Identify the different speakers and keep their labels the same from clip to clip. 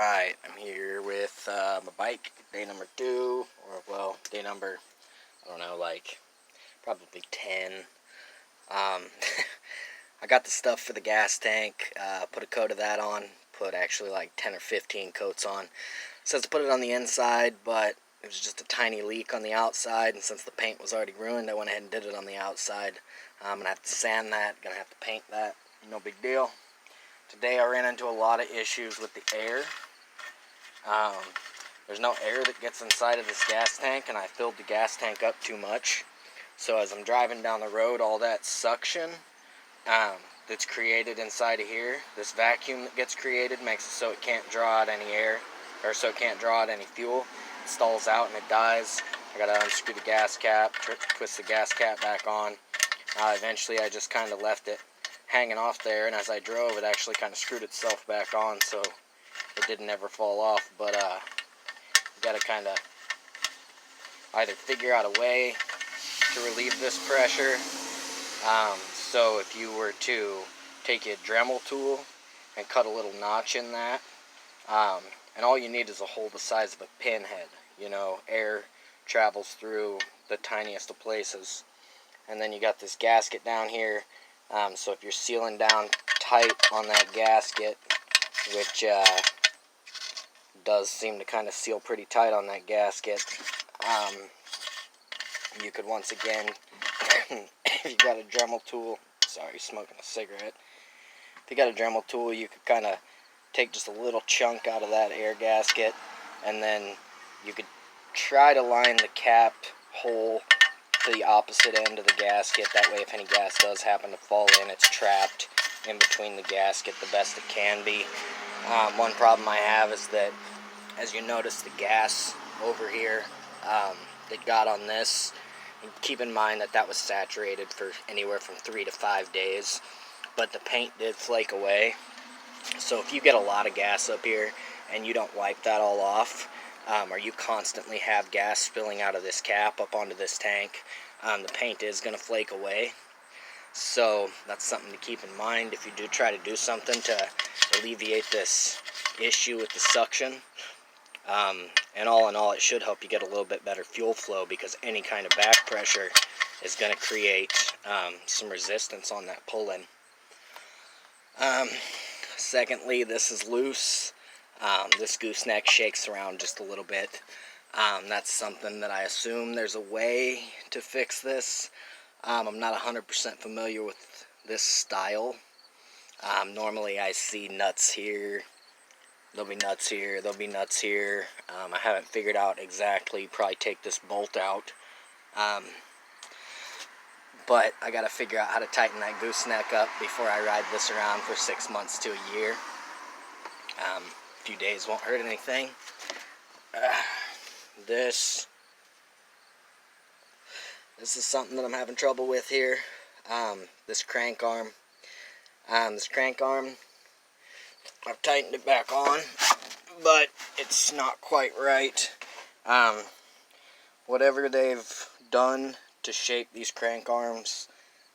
Speaker 1: Alright, I'm here with my bike, day number 2, or well, day number, I don't know, like, probably 10. I got the stuff for the gas tank, put a coat of that on, put actually like 10 or 15 coats on. It says to put it on the inside, but it was just a tiny leak on the outside, and since the paint was already ruined, I went ahead and did it on the outside. I'm going to have to sand that, going to have to paint that, no big deal. Today I ran into a lot of issues with the air. There's no air that gets inside of this gas tank, and I filled the gas tank up too much. So as I'm driving down the road, all that suction that's created inside of here, this vacuum that gets created makes it so it can't draw out any air, or so it can't draw out any fuel. It stalls out and it dies. I gotta unscrew the gas cap, twist the gas cap back on. Eventually I just kind of left it hanging off there, and as I drove it actually kind of screwed itself back on, so it didn't ever fall off. But you gotta kind of either figure out a way to relieve this pressure. So if you were to take a Dremel tool and cut a little notch in that, and all you need is a hole the size of a pinhead. You know, air travels through the tiniest of places. And then you got this gasket down here. So if you're sealing down tight on that gasket, which does seem to kind of seal pretty tight on that gasket, you could once again, if you got a Dremel tool, sorry, smoking a cigarette, if you got a Dremel tool, you could kind of take just a little chunk out of that air gasket, and then you could try to line the cap hole to the opposite end of the gasket. That way if any gas does happen to fall in, it's trapped in between the gasket the best it can be. One problem I have is that, as you notice, the gas over here that got on this, and keep in mind that that was saturated for anywhere from 3 to 5 days, but the paint did flake away. So if you get a lot of gas up here and you don't wipe that all off, or you constantly have gas spilling out of this cap up onto this tank, the paint is going to flake away. So that's something to keep in mind if you do try to do something to alleviate this issue with the suction. And all in all, it should help you get a little bit better fuel flow, because any kind of back pressure is going to create some resistance on that pull-in. Secondly, this is loose. This gooseneck shakes around just a little bit. That's something that I assume there's a way to fix this. I'm not 100% familiar with this style. Normally I see nuts here, there'll be nuts here, there'll be nuts here. I haven't figured out exactly, probably take this bolt out. But I gotta figure out how to tighten that gooseneck up before I ride this around for 6 months to a year. A few days won't hurt anything. This is something that I'm having trouble with here. This crank arm. I've tightened it back on, but it's not quite right. Whatever they've done to shape these crank arms,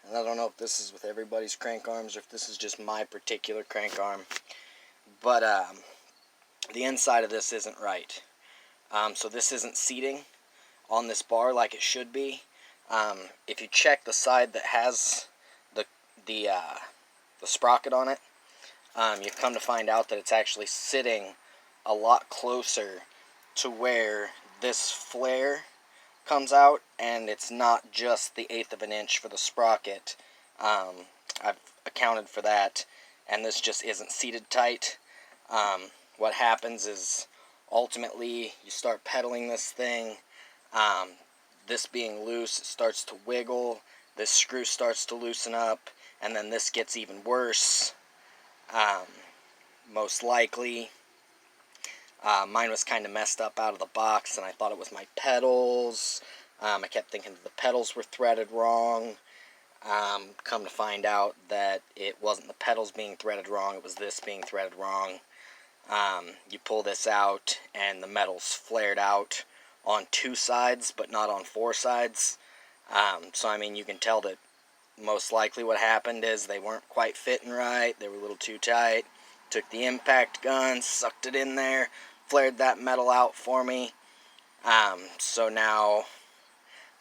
Speaker 1: and I don't know if this is with everybody's crank arms or if this is just my particular crank arm, but the inside of this isn't right. So this isn't seating on this bar like it should be. If you check the side that has the sprocket on it, you've come to find out that it's actually sitting a lot closer to where this flare comes out, and it's not just the 1/8 of an inch for the sprocket. I've accounted for that, and this just isn't seated tight. What happens is, ultimately, you start pedaling this thing, this being loose, it starts to wiggle, this screw starts to loosen up, and then this gets even worse. Most likely, mine was kind of messed up out of the box, and I thought it was my pedals. I kept thinking that the pedals were threaded wrong. Come to find out that it wasn't the pedals being threaded wrong, it was this being threaded wrong. You pull this out, and the metal's flared out on 2 sides, but not on 4 sides. So, I mean, you can tell that most likely what happened is they weren't quite fitting right, they were a little too tight, Took the impact gun, sucked it in there, flared that metal out for me. So now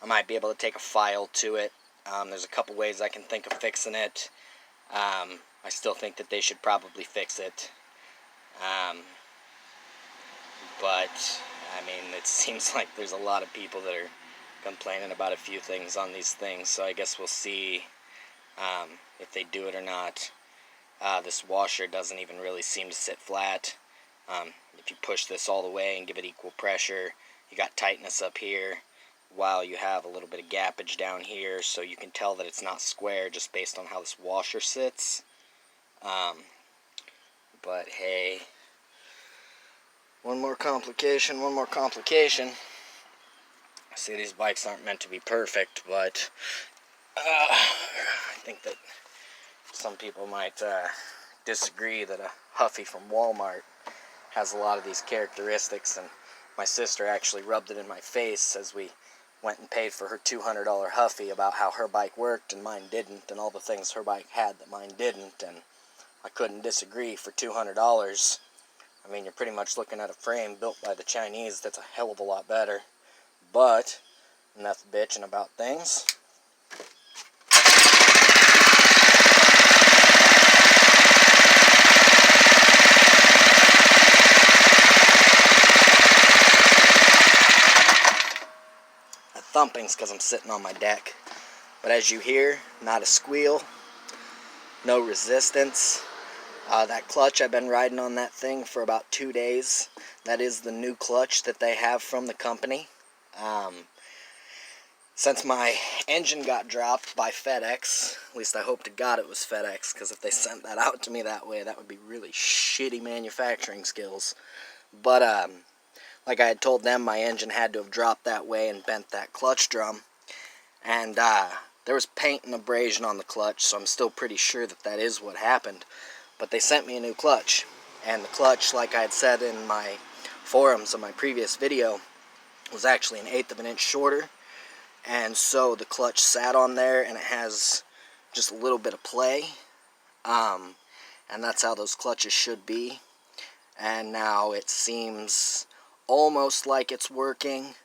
Speaker 1: I might be able to take a file to it. There's a couple ways I can think of fixing it. I still think that they should probably fix it. But, I mean, it seems like there's a lot of people that are complaining about a few things on these things, so I guess we'll see if they do it or not. This washer doesn't even really seem to sit flat. If you push this all the way and give it equal pressure, you got tightness up here, while you have a little bit of gappage down here, so you can tell that it's not square just based on how this washer sits. But hey, one more complication. See, these bikes aren't meant to be perfect, but I think that some people might disagree that a Huffy from Walmart has a lot of these characteristics, and my sister actually rubbed it in my face as we went and paid for her $200 Huffy about how her bike worked and mine didn't, and all the things her bike had that mine didn't, and I couldn't disagree. For $200, I mean, you're pretty much looking at a frame built by the Chinese that's a hell of a lot better. But enough bitching about things. That thumping's because I'm sitting on my deck. But as you hear, not a squeal, no resistance. That clutch, I've been riding on that thing for about 2 days. That is the new clutch that they have from the company. Since my engine got dropped by FedEx, at least I hope to God it was FedEx, because if they sent that out to me that way, that would be really shitty manufacturing skills. But, like I had told them, my engine had to have dropped that way and bent that clutch drum. And, there was paint and abrasion on the clutch, so I'm still pretty sure that that is what happened. But they sent me a new clutch. And the clutch, like I had said in my forums of my previous video, was actually 1/8 of an inch shorter. And so the clutch sat on there, and it has just a little bit of play. And that's how those clutches should be. And now it seems almost like it's working.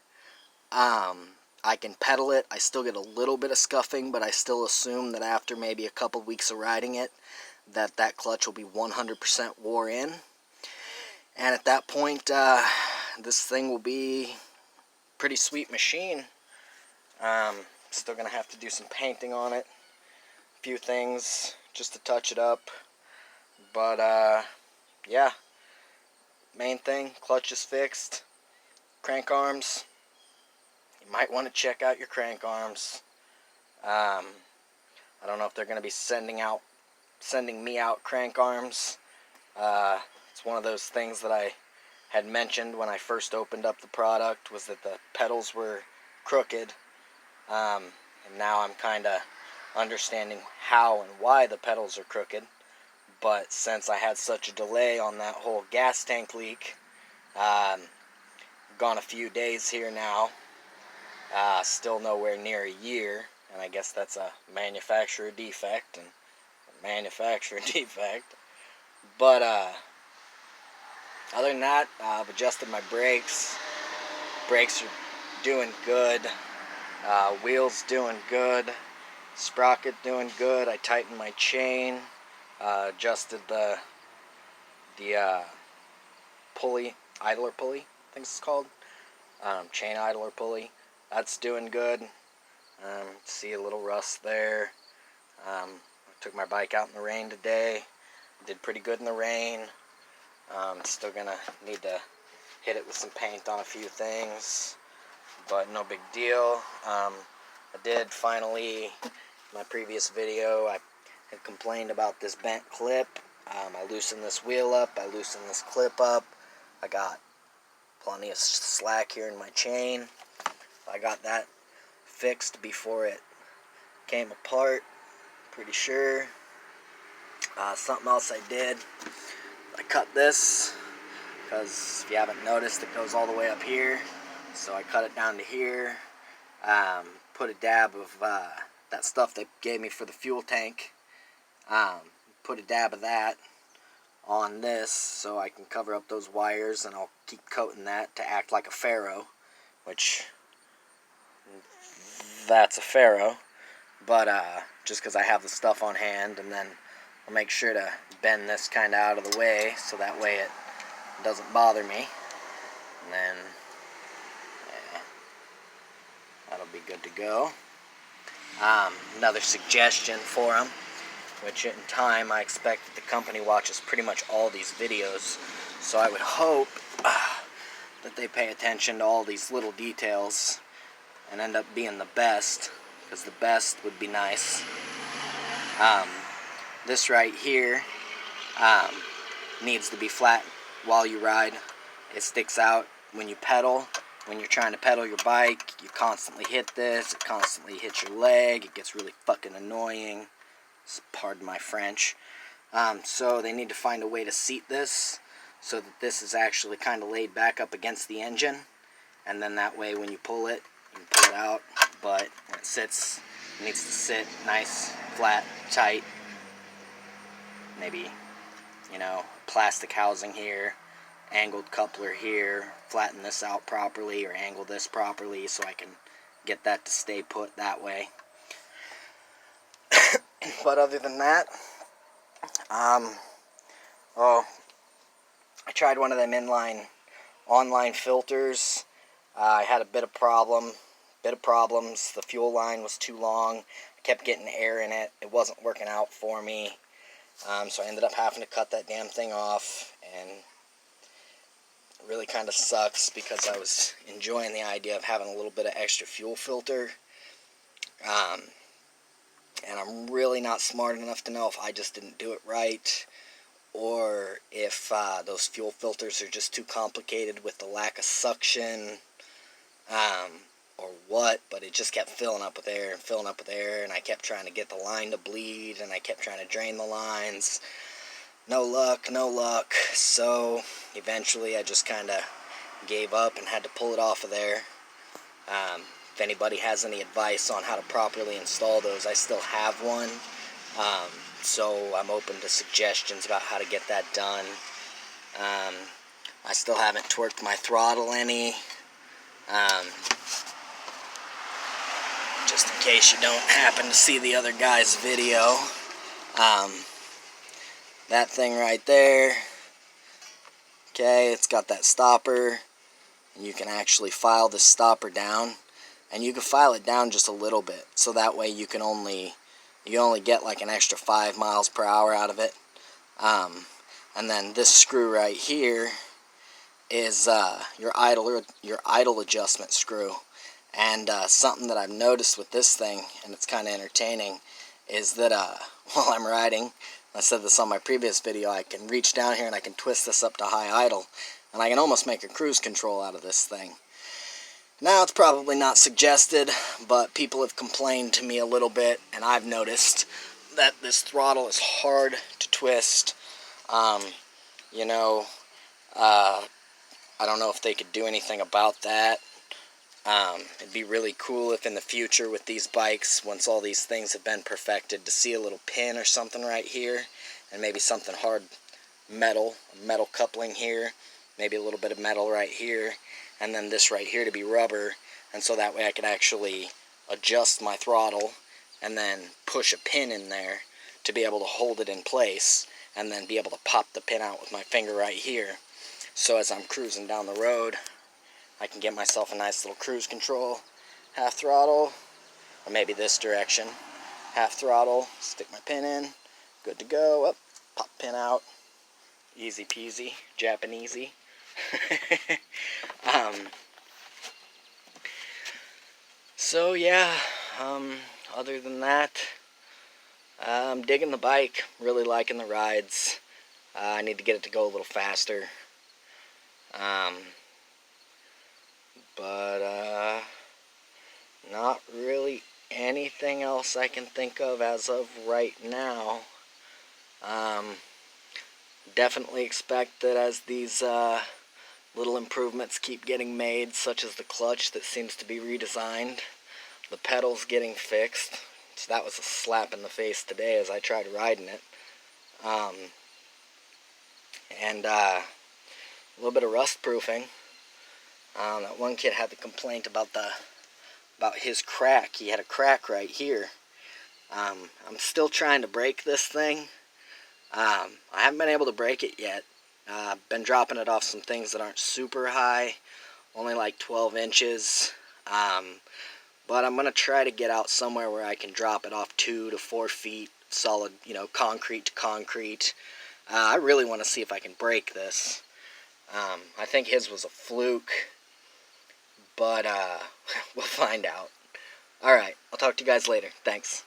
Speaker 1: I can pedal it. I still get a little bit of scuffing, but I still assume that after maybe a couple weeks of riding it, that clutch will be 100% wore in. And at that point, this thing will be a pretty sweet machine. Still going to have to do some painting on it. A few things just to touch it up. But, yeah. Main thing, clutch is fixed. Crank arms. You might want to check out your crank arms. I don't know if they're going to be sending me out crank arms. It's one of those things that I had mentioned when I first opened up the product, was that the pedals were crooked. And now I'm kind of understanding how and why the pedals are crooked. But since I had such a delay on that whole gas tank leak, gone a few days here now, still nowhere near a year, and I guess that's a manufacturer defect, and a manufacturer defect. But other than that, I've adjusted my brakes. Brakes are doing good. Wheels doing good. Sprocket doing good. I tightened my chain. Adjusted the pulley, idler pulley, I think it's called. Chain idler pulley. That's doing good. See a little rust there. I took my bike out in the rain today. Did pretty good in the rain. Still gonna need to hit it with some paint on a few things, but no big deal. I did finally, in my previous video, I had complained about this bent clip. I loosened this wheel up, I loosened this clip up. I got plenty of slack here in my chain. I got that fixed before it came apart, pretty sure. Something else I did, I cut this, because if you haven't noticed, it goes all the way up here. So I cut it down to here, put a dab of that stuff they gave me for the fuel tank, put a dab of that on this so I can cover up those wires, and I'll keep coating that to act like a ferro, which that's a ferro, but just because I have the stuff on hand. And then I'll make sure to bend this kind of out of the way so that way it doesn't bother me, and then yeah, that'll be good to go. Another suggestion for them, which in time I expect that the company watches pretty much all these videos, so I would hope that they pay attention to all these little details and end up being the best, because the best would be nice. This right here needs to be flat while you ride. It sticks out when you pedal. When you're trying to pedal your bike, you constantly hit this, it constantly hits your leg, it gets really fucking annoying. Pardon my French. So they need to find a way to seat this so that this is actually kind of laid back up against the engine, and then that way when you pull it, you can pull it out, but when it sits, it needs to sit nice, flat, tight. Maybe, plastic housing here, angled coupler here, flatten this out properly or angle this properly so I can get that to stay put that way. But other than that, I tried one of them online filters. I had a bit of problems. The fuel line was too long. I kept getting air in it. It wasn't working out for me. So I ended up having to cut that damn thing off, and it really kind of sucks because I was enjoying the idea of having a little bit of extra fuel filter. And I'm really not smart enough to know if I just didn't do it right, or if those fuel filters are just too complicated with the lack of suction, or what, but it just kept filling up with air, and I kept trying to get the line to bleed, and I kept trying to drain the lines. No luck, so eventually I just kind of gave up and had to pull it off of there. If anybody has any advice on how to properly install those, I still have one, so I'm open to suggestions about how to get that done. I still haven't twerked my throttle any, just in case you don't happen to see the other guy's video. That thing right there, okay, it's got that stopper, and you can actually file this stopper down, and you can file it down just a little bit, so that way you only get like an extra 5 miles per hour out of it. And then this screw right here is your idle adjustment screw. And something that I've noticed with this thing, and it's kind of entertaining, is that while I'm riding, I said this on my previous video, I can reach down here and I can twist this up to high idle, and I can almost make a cruise control out of this thing. Now, it's probably not suggested, but people have complained to me a little bit, and I've noticed that this throttle is hard to twist. I don't know if they could do anything about that. It'd be really cool if in the future with these bikes, once all these things have been perfected, to see a little pin or something right here, and maybe something hard metal coupling here, maybe a little bit of metal right here, and then this right here to be rubber, and so that way I could actually adjust my throttle and then push a pin in there to be able to hold it in place, and then be able to pop the pin out with my finger right here. So as I'm cruising down the road, I can get myself a nice little cruise control, half throttle, or maybe this direction, half throttle, stick my pin in, good to go, up, pop pin out, easy peasy, Japanesey. So yeah, other than that, I'm digging the bike, really liking the rides. I need to get it to go a little faster. But not really anything else I can think of as of right now. Definitely expect that as these little improvements keep getting made, such as the clutch that seems to be redesigned, the pedals getting fixed, so that was a slap in the face today as I tried riding it. and a little bit of rust proofing. That one kid had the complaint about his crack. He had a crack right here. I'm still trying to break this thing. I haven't been able to break it yet. I've been dropping it off some things that aren't super high, only like 12 inches. But I'm going to try to get out somewhere where I can drop it off 2 to 4 feet, solid, concrete to concrete. I really want to see if I can break this. I think his was a fluke, but we'll find out. Alright, I'll talk to you guys later. Thanks.